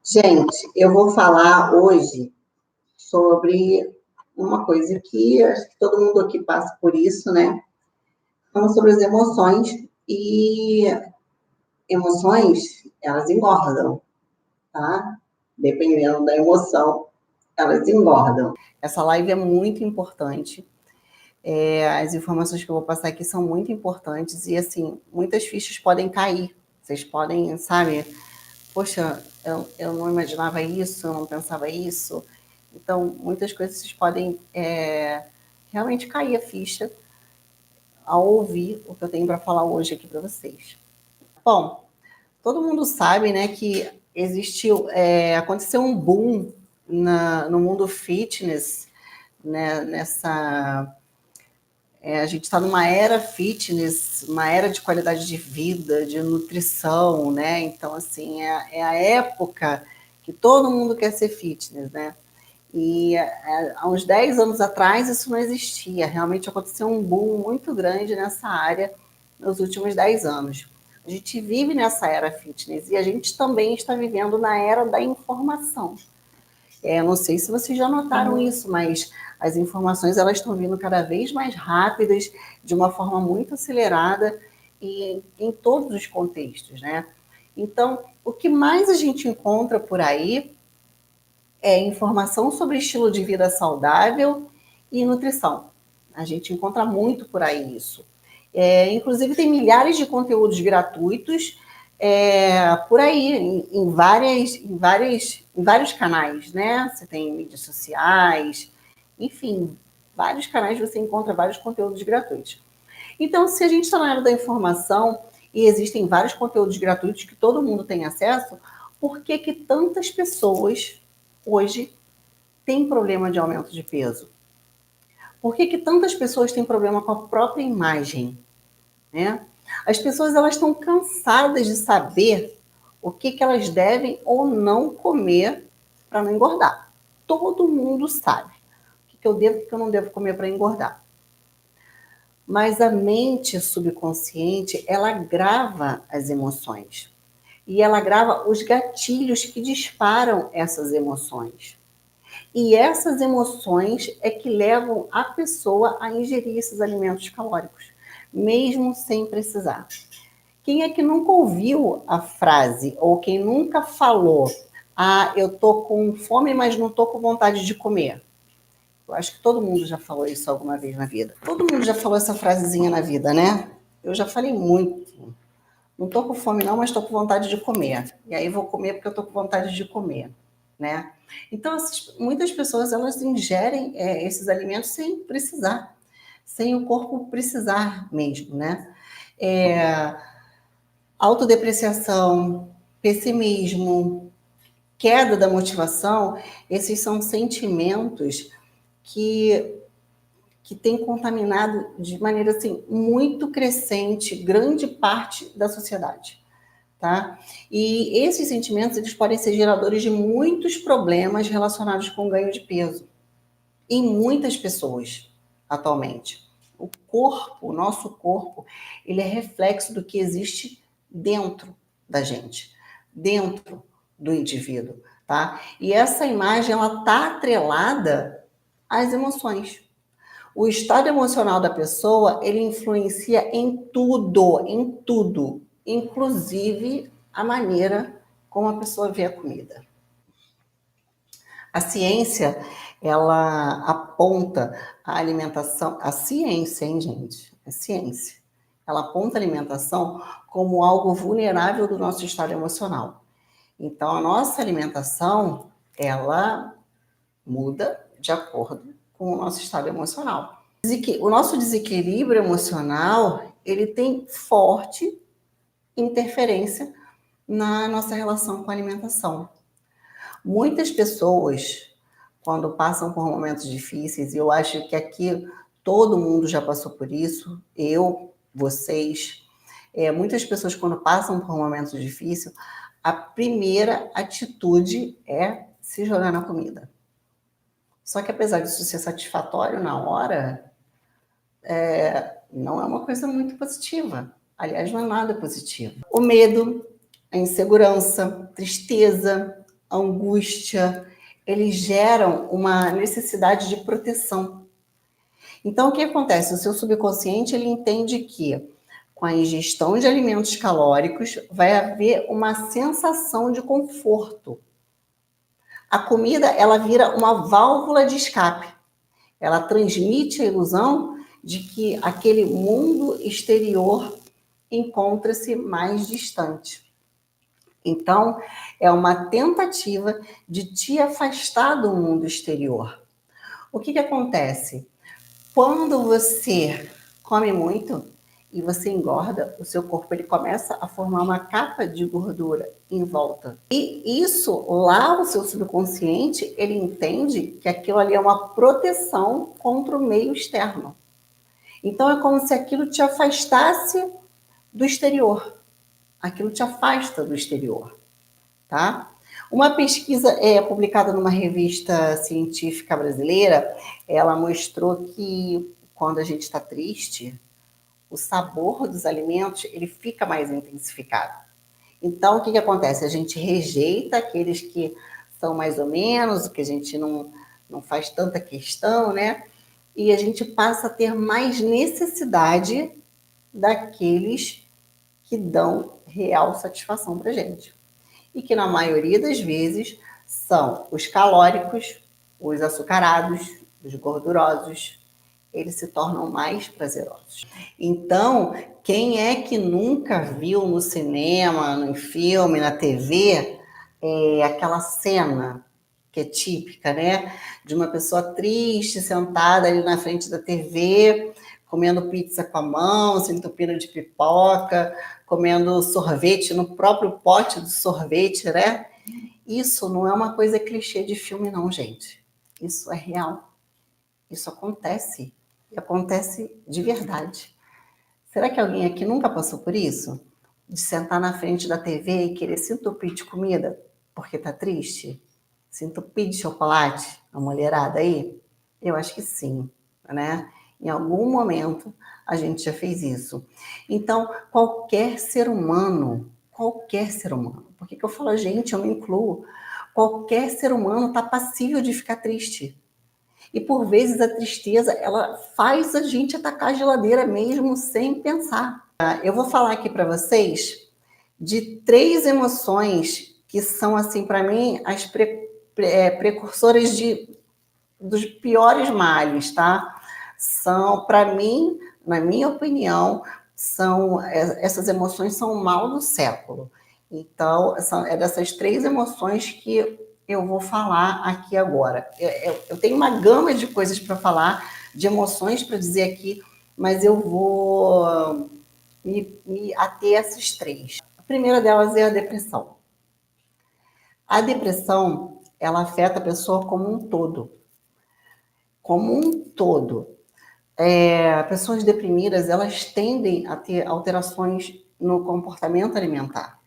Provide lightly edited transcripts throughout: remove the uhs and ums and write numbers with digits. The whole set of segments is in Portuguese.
Gente, eu vou falar hoje sobre uma coisa que acho que todo mundo aqui passa por isso, né? Falando sobre as emoções e emoções, elas engordam, tá? Dependendo da emoção, elas engordam. Essa live é muito importante. As informações que eu vou passar aqui são muito importantes e, assim, muitas fichas podem cair. Vocês podem, sabe? Poxa, eu não imaginava isso, eu não pensava isso. Então, muitas coisas vocês podem realmente cair a ficha ao ouvir o que eu tenho para falar hoje aqui para vocês. Bom, todo mundo sabe, né, que aconteceu um boom no mundo fitness, né, a gente está numa era fitness, uma era de qualidade de vida, de nutrição, né? Então, assim, é a época que todo mundo quer ser fitness, né? E há uns 10 anos atrás isso não existia. Realmente aconteceu um boom muito grande nessa área nos últimos 10 anos. A gente vive nessa era fitness e a gente também está vivendo na era da informação. Não sei se vocês já notaram isso, mas as informações elas estão vindo cada vez mais rápidas, de uma forma muito acelerada e em todos os contextos, né? Então, o que mais a gente encontra por aí é informação sobre estilo de vida saudável e nutrição. A gente encontra muito por aí isso. Inclusive, tem milhares de conteúdos gratuitos por aí, em vários canais, né? Você tem mídias sociais, enfim, vários canais você encontra vários conteúdos gratuitos. Então, se a gente está na área da informação e existem vários conteúdos gratuitos que todo mundo tem acesso, por que que tantas pessoas hoje têm problema de aumento de peso? Por que que tantas pessoas têm problema com a própria imagem, né? As pessoas elas estão cansadas de saber o que elas devem ou não comer para não engordar. Todo mundo sabe o que eu devo e o que eu não devo comer para engordar. Mas a mente subconsciente, ela grava as emoções. E ela grava os gatilhos que disparam essas emoções. E essas emoções é que levam a pessoa a ingerir esses alimentos calóricos, mesmo sem precisar. Quem é que nunca ouviu a frase, ou quem nunca falou, eu tô com fome, mas não tô com vontade de comer? Eu acho que todo mundo já falou isso alguma vez na vida. Todo mundo já falou essa frasezinha na vida, né? Eu já falei muito. Não tô com fome não, mas tô com vontade de comer. E aí vou comer porque eu tô com vontade de comer, né? Então, muitas pessoas, elas ingerem esses alimentos sem precisar, sem o corpo precisar mesmo, né? Autodepreciação, pessimismo, queda da motivação, esses são sentimentos que têm contaminado de maneira assim muito crescente grande parte da sociedade, tá? E esses sentimentos eles podem ser geradores de muitos problemas relacionados com o ganho de peso em muitas pessoas atualmente. O nosso corpo, ele é reflexo do que existe dentro da gente, dentro do indivíduo, tá? E essa imagem, ela está atrelada às emoções. O estado emocional da pessoa, ele influencia em tudo, inclusive a maneira como a pessoa vê a comida. A ciência, ela aponta a alimentação, a ciência, hein, gente? É ciência. Ela aponta a alimentação como algo vulnerável do nosso estado emocional. Então, a nossa alimentação, ela muda de acordo com o nosso estado emocional. O nosso desequilíbrio emocional, ele tem forte interferência na nossa relação com a alimentação. Muitas pessoas, quando passam por momentos difíceis, e eu acho que aqui todo mundo já passou por isso, eu, vocês, muitas pessoas quando passam por momentos difíceis, a primeira atitude é se jogar na comida. Só que apesar disso ser satisfatório na hora, não é uma coisa muito positiva. Aliás, não é nada positivo. O medo, a insegurança, tristeza, angústia, eles geram uma necessidade de proteção. Então, o que acontece? O seu subconsciente, ele entende que com a ingestão de alimentos calóricos vai haver uma sensação de conforto. A comida, ela vira uma válvula de escape. Ela transmite a ilusão de que aquele mundo exterior encontra-se mais distante. Então, é uma tentativa de te afastar do mundo exterior. O que acontece? Quando você come muito e você engorda, o seu corpo ele começa a formar uma capa de gordura em volta. E isso, lá o seu subconsciente, ele entende que aquilo ali é uma proteção contra o meio externo. Então, é como se aquilo te afastasse do exterior. Aquilo te afasta do exterior, tá? Uma pesquisa publicada numa revista científica brasileira, ela mostrou que quando a gente está triste, o sabor dos alimentos ele fica mais intensificado. Então, o que acontece? A gente rejeita aqueles que são mais ou menos, que a gente não faz tanta questão, né? E a gente passa a ter mais necessidade daqueles que dão real satisfação para a gente. E que na maioria das vezes são os calóricos, os açucarados, os gordurosos, eles se tornam mais prazerosos. Então, quem é que nunca viu no cinema, no filme, na TV, aquela cena que é típica, né? De uma pessoa triste, sentada ali na frente da TV, comendo pizza com a mão, se entupindo de pipoca, comendo sorvete no próprio pote do sorvete, né? Isso não é uma coisa clichê de filme, não, gente. Isso é real. Isso acontece. E acontece de verdade. Será que alguém aqui nunca passou por isso? De sentar na frente da TV e querer se entupir de comida porque tá triste? Se entupir de chocolate? A mulherada aí? Eu acho que sim, né? Em algum momento a gente já fez isso. Então, qualquer ser humano, por que eu falo gente, eu me incluo, qualquer ser humano está passível de ficar triste. E por vezes a tristeza, ela faz a gente atacar a geladeira mesmo sem pensar. Eu vou falar aqui para vocês de 3 emoções que são, assim, para mim, as precursoras dos piores males, tá? São, para mim, na minha opinião, essas emoções são o mal do século. Então, é dessas 3 emoções que eu vou falar aqui agora. Eu tenho uma gama de coisas para falar, de emoções para dizer aqui, mas eu vou me ater a essas 3. A primeira delas é a depressão. A depressão, ela afeta a pessoa como um todo. Como um todo. Pessoas deprimidas, elas tendem a ter alterações no comportamento alimentar,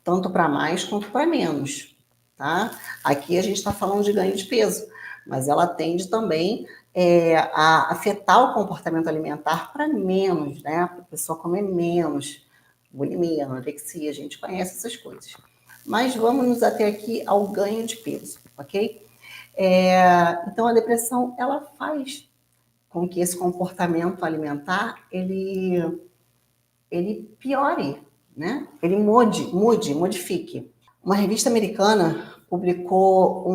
tanto para mais quanto para menos, tá? Aqui a gente está falando de ganho de peso, mas ela tende também a afetar o comportamento alimentar para menos, né? Para a pessoa comer menos, bulimia, anorexia, a gente conhece essas coisas. Mas vamos nos ater aqui ao ganho de peso, ok? Então a depressão, ela faz com que esse comportamento alimentar ele piore, né? Ele modifique. Uma revista americana publicou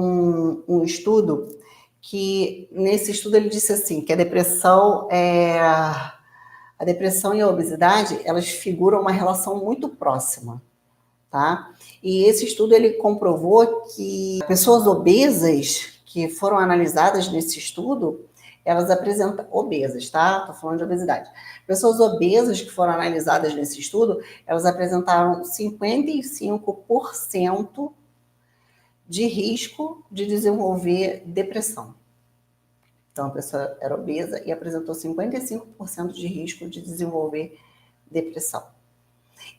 um estudo que, nesse estudo, ele disse assim, que a depressão e a obesidade, elas figuram uma relação muito próxima, tá? E esse estudo, ele comprovou que pessoas obesas que foram analisadas nesse estudo, elas apresentam, obesas, tá? Tô falando de obesidade. Pessoas obesas que foram analisadas nesse estudo, elas apresentaram 55% de risco de desenvolver depressão. Então, a pessoa era obesa e apresentou 55% de risco de desenvolver depressão.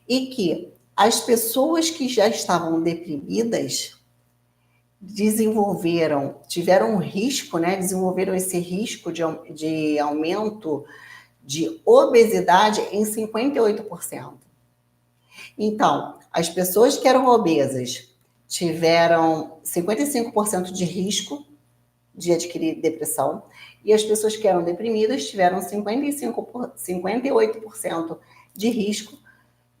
E que as pessoas que já estavam deprimidas tiveram um risco, né? Desenvolveram esse risco de aumento de obesidade em 58%. Então, as pessoas que eram obesas tiveram 55% de risco de adquirir depressão, e as pessoas que eram deprimidas tiveram 58% de risco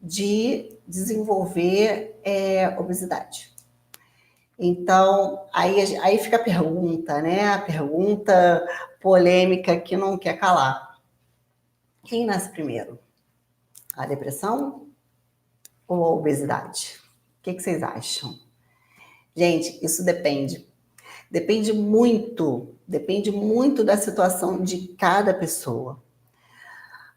de desenvolver obesidade. Então, aí fica a pergunta, né? A pergunta polêmica que não quer calar. Quem nasce primeiro? A depressão ou a obesidade? O que vocês acham? Gente, isso depende. Depende muito da situação de cada pessoa.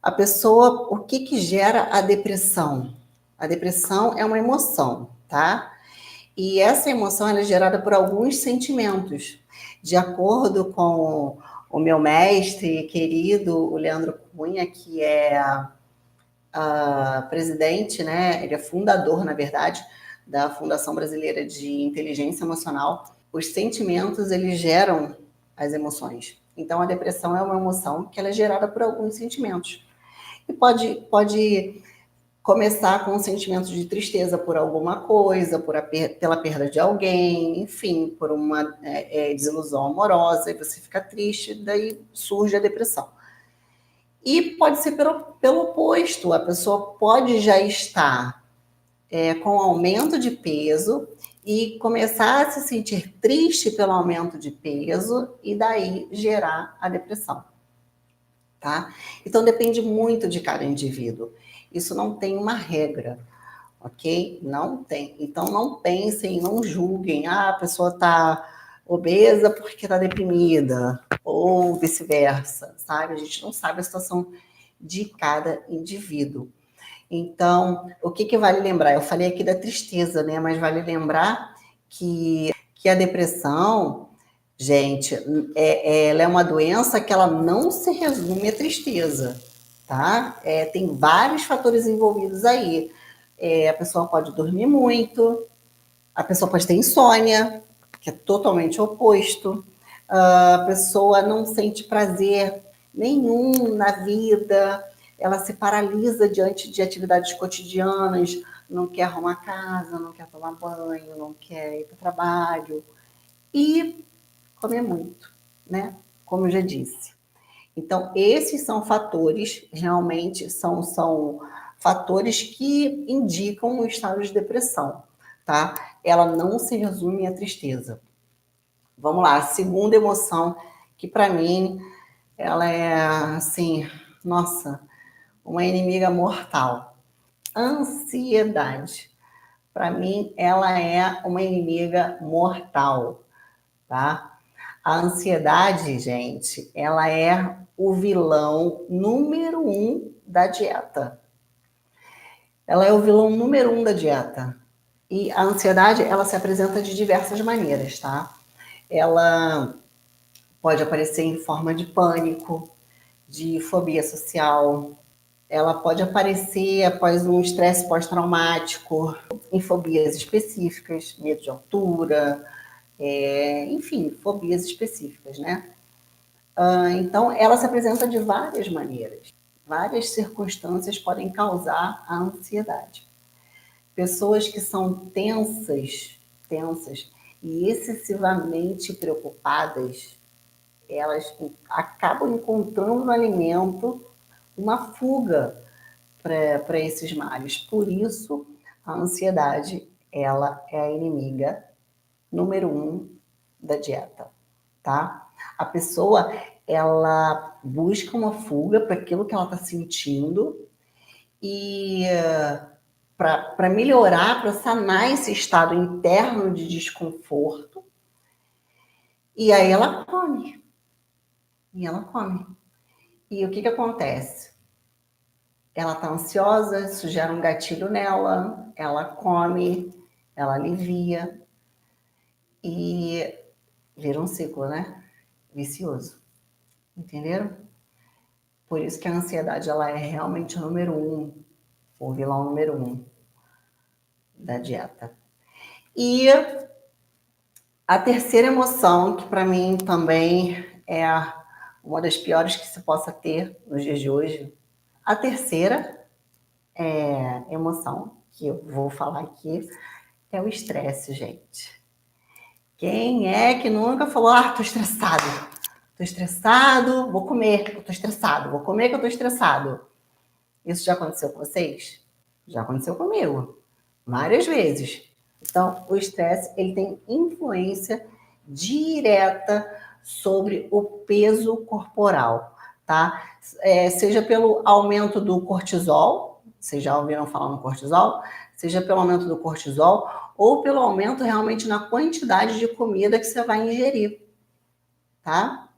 A pessoa, o que gera a depressão? A depressão é uma emoção, tá? E essa emoção ela é gerada por alguns sentimentos. De acordo com o meu mestre querido, o Leandro Cunha, que é presidente, né? Ele é fundador, na verdade, da Fundação Brasileira de Inteligência Emocional. Os sentimentos, eles geram as emoções. Então, a depressão é uma emoção que ela é gerada por alguns sentimentos. E pode começar com um sentimento de tristeza por alguma coisa, pela perda de alguém, enfim, por uma desilusão amorosa, e você fica triste, daí surge a depressão. E pode ser pelo oposto, a pessoa pode já estar com aumento de peso e começar a se sentir triste pelo aumento de peso e daí gerar a depressão, tá? Então depende muito de cada indivíduo. Isso não tem uma regra, ok? Não tem. Então não pensem, não julguem. Ah, a pessoa está obesa porque está deprimida, ou vice-versa, sabe? A gente não sabe a situação de cada indivíduo. Então, o que vale lembrar? Eu falei aqui da tristeza, né? Mas vale lembrar que a depressão, gente, ela é uma doença que ela não se resume à tristeza, tá? Tem vários fatores envolvidos aí. A pessoa pode dormir muito, a pessoa pode ter insônia, que é totalmente oposto. A pessoa não sente prazer nenhum na vida, ela se paralisa diante de atividades cotidianas, não quer arrumar casa, não quer tomar banho, não quer ir para o trabalho e comer muito, né? Como eu já disse. Então, esses são fatores, realmente são fatores que indicam o estado de depressão, tá? Ela não se resume à tristeza. Vamos lá, a segunda emoção, que para mim, ela é, assim, nossa, uma inimiga mortal. Ansiedade. Para mim, ela é uma inimiga mortal, tá? A ansiedade, gente, ela é o vilão número 1 da dieta. Ela é o vilão número 1 da dieta. E a ansiedade, ela se apresenta de diversas maneiras, tá? Ela pode aparecer em forma de pânico, de fobia social. Ela pode aparecer após um estresse pós-traumático, em fobias específicas, medo de altura, enfim, fobias específicas, né? Então, ela se apresenta de várias maneiras. Várias circunstâncias podem causar a ansiedade. Pessoas que são tensas e excessivamente preocupadas, elas acabam encontrando no alimento uma fuga para esses males. Por isso, a ansiedade, ela é a inimiga número 1 da dieta, tá? A pessoa, ela busca uma fuga para aquilo que ela está sentindo e para melhorar, para sanar esse estado interno de desconforto. E aí ela come. E ela come. E o que acontece? Ela está ansiosa, isso gera um gatilho nela, ela come, ela alivia e vira um ciclo, né? Vicioso. Entenderam? Por isso que a ansiedade ela é realmente o número 1, o vilão número 1 da dieta. E a terceira emoção, que para mim também é uma das piores que se possa ter nos dias de hoje, a terceira emoção que eu vou falar aqui É o estresse, gente. Quem é que nunca falou, tô estressado, vou comer, eu tô estressado, vou comer que eu tô estressado. Isso já aconteceu com vocês? Já aconteceu comigo, várias vezes. Então, o estresse, ele tem influência direta sobre o peso corporal, tá? Seja pelo aumento do cortisol, vocês já ouviram falar no cortisol? Seja pelo aumento do cortisol ou pelo aumento realmente na quantidade de comida que você vai ingerir, tá?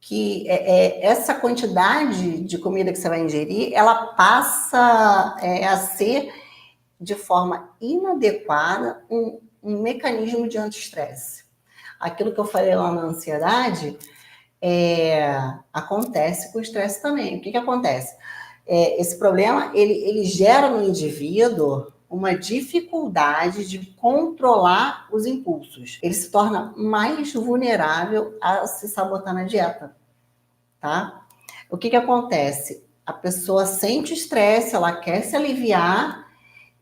Que essa quantidade de comida que você vai ingerir, ela passa a ser, de forma inadequada, um mecanismo de anti-estresse. Aquilo que eu falei lá na ansiedade, acontece com o estresse também. O que acontece? Esse problema, ele gera no indivíduo uma dificuldade de controlar os impulsos. Ele se torna mais vulnerável a se sabotar na dieta, tá? O que acontece? A pessoa sente o estresse, ela quer se aliviar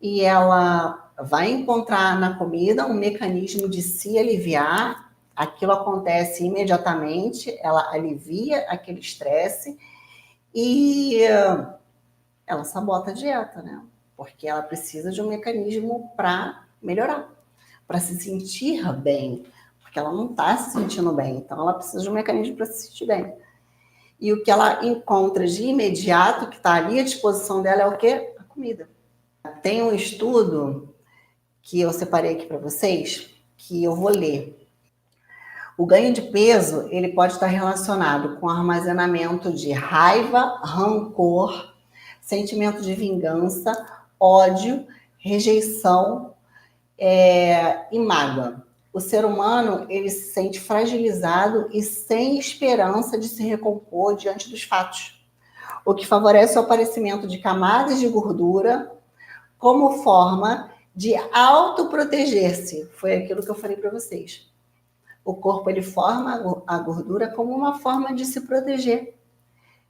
e ela vai encontrar na comida um mecanismo de se aliviar. Aquilo acontece imediatamente, ela alivia aquele estresse e ela sabota a dieta, né? Porque ela precisa de um mecanismo para melhorar, para se sentir bem, porque ela não está se sentindo bem, então ela precisa de um mecanismo para se sentir bem. E o que ela encontra de imediato, que está ali à disposição dela, é o quê? A comida. Tem um estudo que eu separei aqui para vocês, que eu vou ler. O ganho de peso, ele pode estar relacionado com armazenamento de raiva, rancor, sentimento de vingança, ódio, rejeição e mágoa. O ser humano, ele se sente fragilizado e sem esperança de se recompor diante dos fatos, o que favorece o aparecimento de camadas de gordura como forma de autoproteger-se. Foi aquilo que eu falei para vocês. O corpo, ele forma a gordura como uma forma de se proteger,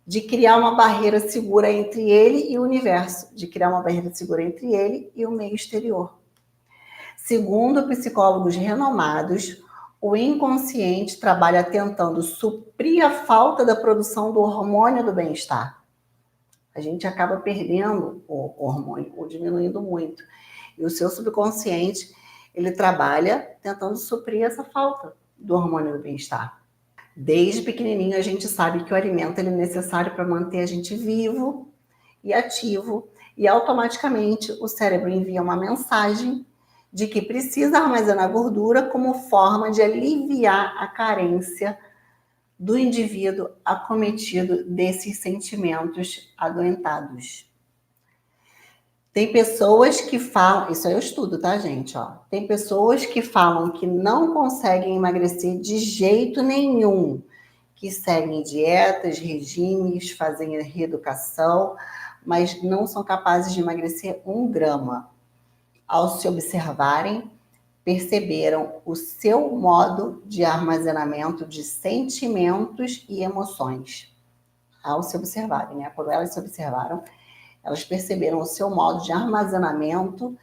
de criar uma barreira segura entre ele e o universo, de criar uma barreira segura entre ele e o meio exterior. Segundo psicólogos renomados, o inconsciente trabalha tentando suprir a falta da produção do hormônio do bem-estar. A gente acaba perdendo o hormônio, ou diminuindo muito. E o seu subconsciente, ele trabalha tentando suprir essa falta do hormônio do bem-estar. Desde pequenininho, a gente sabe que o alimento ele é necessário para manter a gente vivo e ativo, e automaticamente o cérebro envia uma mensagem de que precisa armazenar gordura como forma de aliviar a carência do indivíduo acometido desses sentimentos adoentados. Tem pessoas que falam, isso aí eu estudo, tá, gente? Tem pessoas que falam que não conseguem emagrecer de jeito nenhum, que seguem dietas, regimes, fazem reeducação, mas não são capazes de emagrecer 1 grama. Ao se observarem, perceberam o seu modo de armazenamento de sentimentos e emoções. Ao se observarem, né? Quando elas se observaram, elas perceberam o seu modo de armazenamento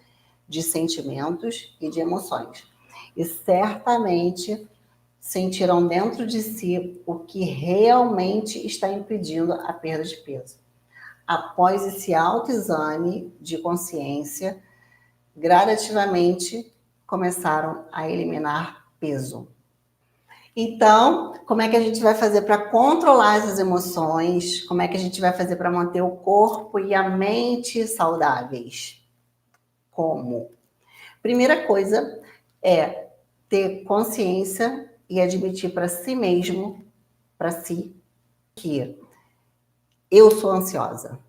de sentimentos e de emoções. E certamente sentiram dentro de si o que realmente está impedindo a perda de peso. Após esse autoexame de consciência, gradativamente começaram a eliminar peso. Então, como é que a gente vai fazer para controlar essas emoções? Como é que a gente vai fazer para manter o corpo e a mente saudáveis? Como? Primeira coisa é ter consciência e admitir para si mesmo, para si, que eu sou ansiosa.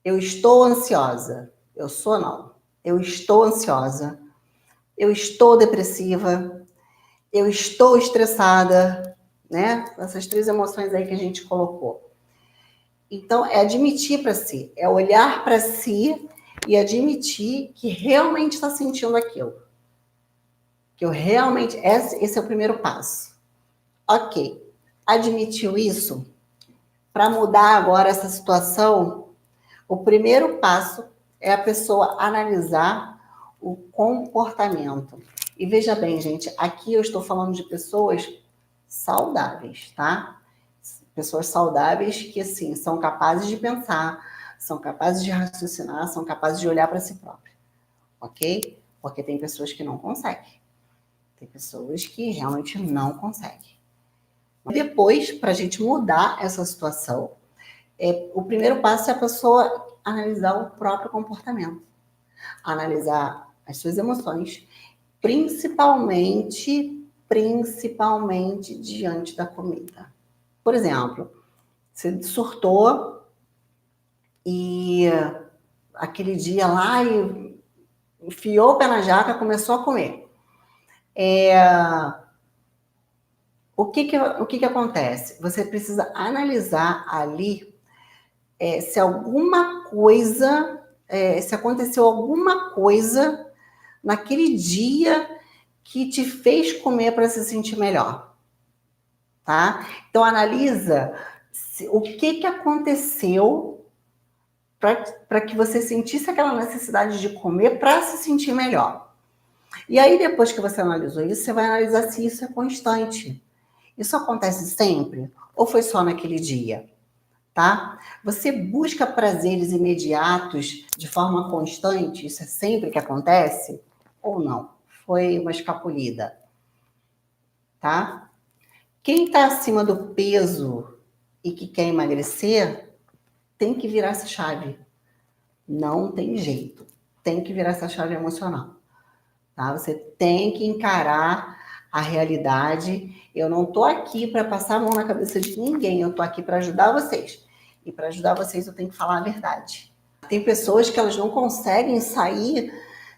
Eu estou ansiosa. Eu sou não. Eu estou ansiosa. Eu estou depressiva. Eu estou estressada, né? Essas 3 emoções aí que a gente colocou. Então, é admitir para si, é olhar para si e admitir que realmente está sentindo aquilo. Que eu realmente, esse é o primeiro passo. Ok, admitiu isso? Para mudar agora essa situação, o primeiro passo é a pessoa analisar o comportamento. E veja bem, gente, aqui eu estou falando de pessoas saudáveis, tá? Pessoas saudáveis que, assim, são capazes de pensar, são capazes de raciocinar, são capazes de olhar para si próprias, ok? Porque tem pessoas que não conseguem. Tem pessoas que realmente não conseguem. Depois, para a gente mudar essa situação, o primeiro passo é a pessoa analisar o próprio comportamento, analisar as suas emoções, principalmente diante da comida. Por exemplo, você surtou e aquele dia lá e enfiou o pé na jaca, começou a comer. O que acontece? Você precisa analisar ali se alguma coisa, se aconteceu alguma coisa naquele dia que te fez comer para se sentir melhor, tá? Então analisa o que aconteceu para que você sentisse aquela necessidade de comer para se sentir melhor. E aí depois que você analisou isso, você vai analisar se isso é constante. Isso acontece sempre ou foi só naquele dia? Tá? Você busca prazeres imediatos de forma constante? Isso é sempre que acontece? Ou não? Foi uma escapulida, tá? Quem está acima do peso e que quer emagrecer, tem que virar essa chave. Não tem jeito. Tem que virar essa chave emocional, tá? Você tem que encarar a realidade. Eu não tô aqui para passar a mão na cabeça de ninguém. Eu tô aqui para ajudar vocês. E para ajudar vocês, eu tenho que falar a verdade. Tem pessoas que elas não conseguem sair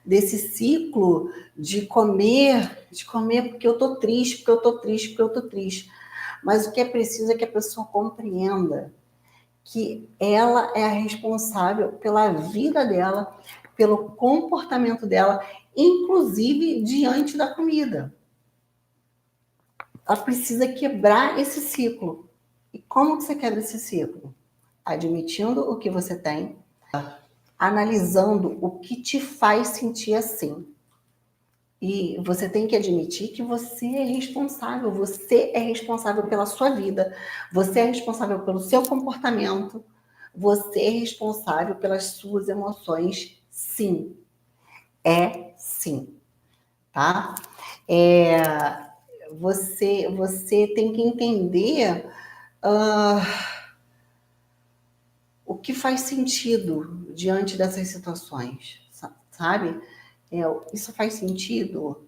desse ciclo de comer porque eu tô triste, porque eu tô triste, porque eu tô triste. Mas o que é preciso é que a pessoa compreenda que ela é a responsável pela vida dela, pelo comportamento dela, inclusive diante da comida. Ela precisa quebrar esse ciclo. E como que você quebra esse ciclo? Admitindo o que você tem, analisando o que te faz sentir assim. E você tem que admitir que você é responsável pela sua vida, você é responsável pelo seu comportamento, você é responsável pelas suas emoções, sim. É sim, tá? Você tem que entender o que faz sentido diante dessas situações, sabe? Isso faz sentido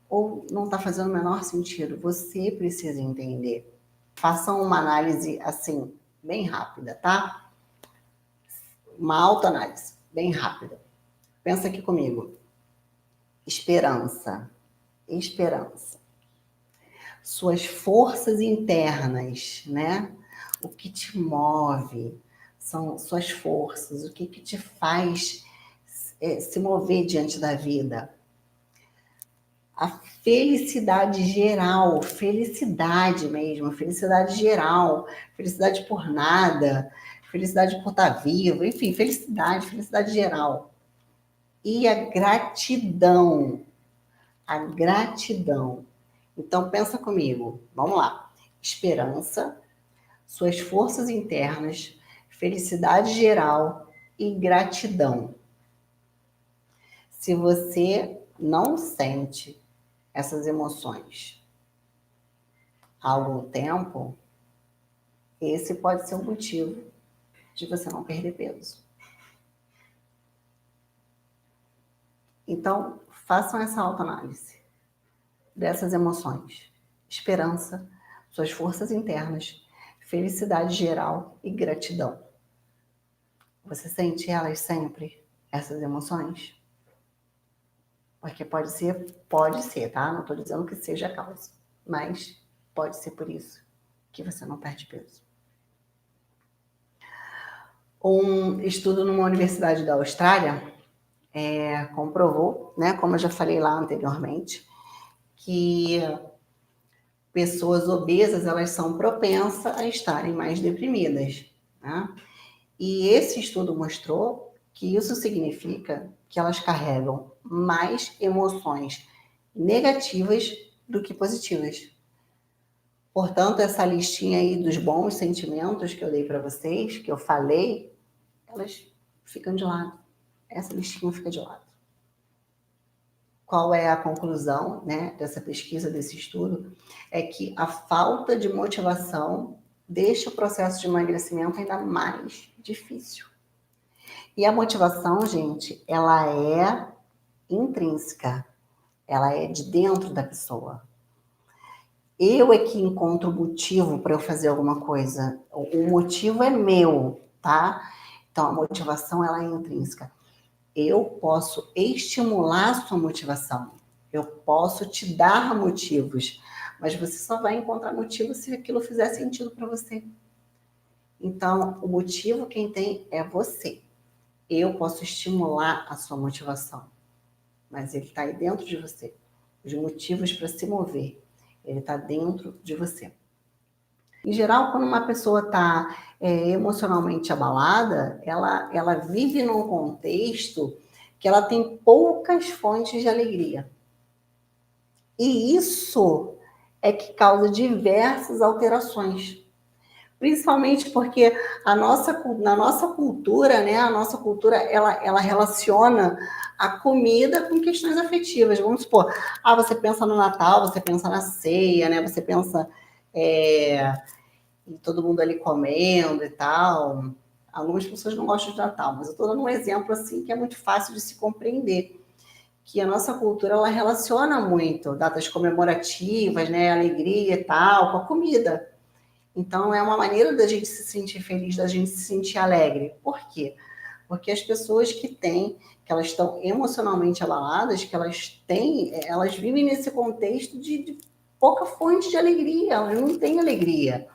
ou não está fazendo o menor sentido? Você precisa entender. Façam uma análise assim, bem rápida, tá? Uma autoanálise, bem rápida. Pensa aqui comigo. Esperança. Esperança. Suas forças internas, né? O que te move são suas forças, o que te faz se mover diante da vida. A felicidade geral, felicidade mesmo, felicidade geral, felicidade por nada, felicidade por estar vivo, enfim, felicidade geral. E a gratidão, a gratidão. Então pensa comigo, vamos lá. Esperança, suas forças internas, felicidade geral e gratidão. Se você não sente essas emoções há algum tempo, esse pode ser um motivo de você não perder peso. Então, façam essa autoanálise dessas emoções. Esperança, suas forças internas, felicidade geral e gratidão. Você sente elas sempre, essas emoções? Porque pode ser, tá? Não estou dizendo que seja a causa, mas pode ser por isso que você não perde peso. Um estudo numa universidade da Austrália comprovou, né, como eu já falei lá anteriormente, que pessoas obesas elas são propensas a estarem mais deprimidas, né? E esse estudo mostrou que isso significa que elas carregam mais emoções negativas do que positivas. Portanto, essa listinha aí dos bons sentimentos que eu dei para vocês, que eu falei, elas ficam de lado. Essa listinha fica de lado. Qual é a conclusão, né, dessa pesquisa, desse estudo? É que a falta de motivação deixa o processo de emagrecimento ainda mais difícil. E a motivação, gente, ela é intrínseca. Ela é de dentro da pessoa. Eu é que encontro o motivo para eu fazer alguma coisa. O motivo é meu, tá? Então, a motivação, ela é intrínseca. Eu posso estimular a sua motivação. Eu posso te dar motivos. Mas você só vai encontrar motivo se aquilo fizer sentido para você. Então, o motivo quem tem é você. Eu posso estimular a sua motivação. Mas ele está aí dentro de você. Os motivos para se mover. Ele está dentro de você. Em geral, quando uma pessoa está emocionalmente abalada, ela vive num contexto que ela tem poucas fontes de alegria. E isso é que causa diversas alterações. Principalmente porque na nossa cultura, né, a nossa cultura ela relaciona a comida com questões afetivas. Vamos supor, você pensa no Natal, você pensa na ceia, né? Você pensa em todo mundo ali comendo e tal. Algumas pessoas não gostam de Natal, mas eu estou dando um exemplo assim que é muito fácil de se compreender. Que a nossa cultura ela relaciona muito datas comemorativas, né, alegria e tal, com a comida. Então, é uma maneira da gente se sentir feliz, da gente se sentir alegre. Por quê? Porque as pessoas que elas estão emocionalmente abaladas, elas vivem nesse contexto de pouca fonte de alegria, elas não têm alegria.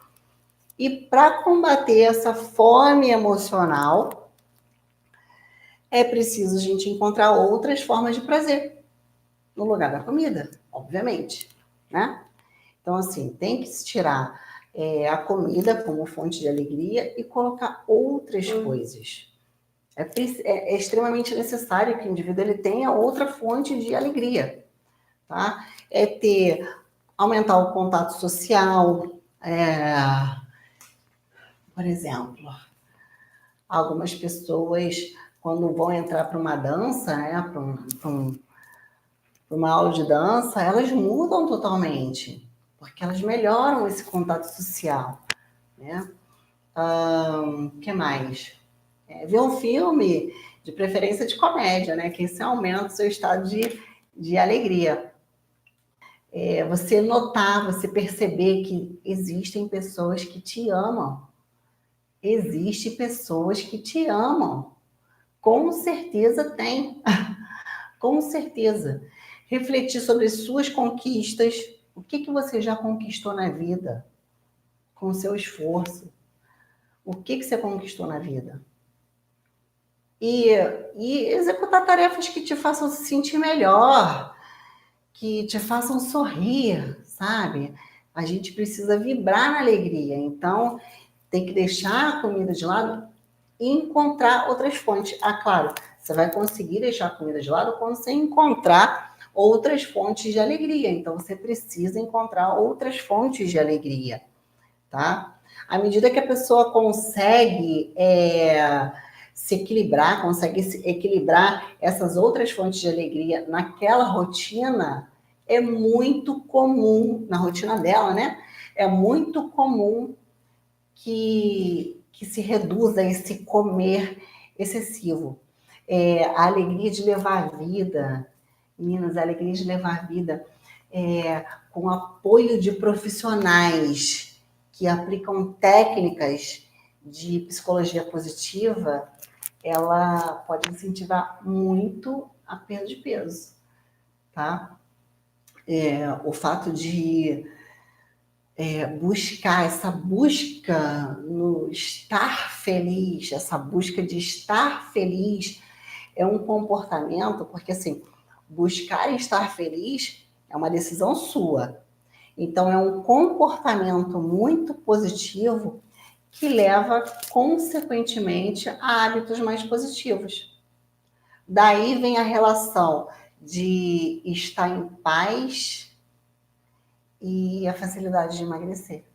E para combater essa fome emocional, é preciso a gente encontrar outras formas de prazer no lugar da comida, obviamente, né? Então, assim, tem que se tirar a comida como fonte de alegria e colocar outras coisas. É extremamente necessário que o indivíduo ele tenha outra fonte de alegria, tá? Aumentar o contato social, por exemplo, algumas pessoas, quando vão entrar para uma dança, né, para uma aula de dança, elas mudam totalmente, porque elas melhoram esse contato social, né? Que mais? Ver um filme, de preferência de comédia, né? Que isso aumenta o seu estado de alegria. Você notar, você perceber que existem pessoas que te amam. Existem pessoas que te amam. Com certeza tem. Com certeza. Refletir sobre suas conquistas. O que você já conquistou na vida? Com o seu esforço. O que você conquistou na vida? E executar tarefas que te façam se sentir melhor, que te façam sorrir, sabe? A gente precisa vibrar na alegria. Então, tem que deixar a comida de lado e encontrar outras fontes. Claro, você vai conseguir deixar a comida de lado quando você encontrar outras fontes de alegria. Então, você precisa encontrar outras fontes de alegria, tá? À medida que a pessoa consegue se equilibrar, consegue se equilibrar essas outras fontes de alegria naquela rotina, é muito comum, na rotina dela, né? É muito comum que se reduza esse comer excessivo. A alegria de levar a vida, meninas, a alegria de levar a vida com apoio de profissionais que aplicam técnicas de psicologia positiva, ela pode incentivar muito a perda de peso, tá? O fato de buscar essa busca no estar feliz, essa busca de estar feliz é um comportamento, porque assim, buscar estar feliz é uma decisão sua. Então, é um comportamento muito positivo que leva, consequentemente, a hábitos mais positivos. Daí vem a relação de estar em paz e a facilidade de emagrecer.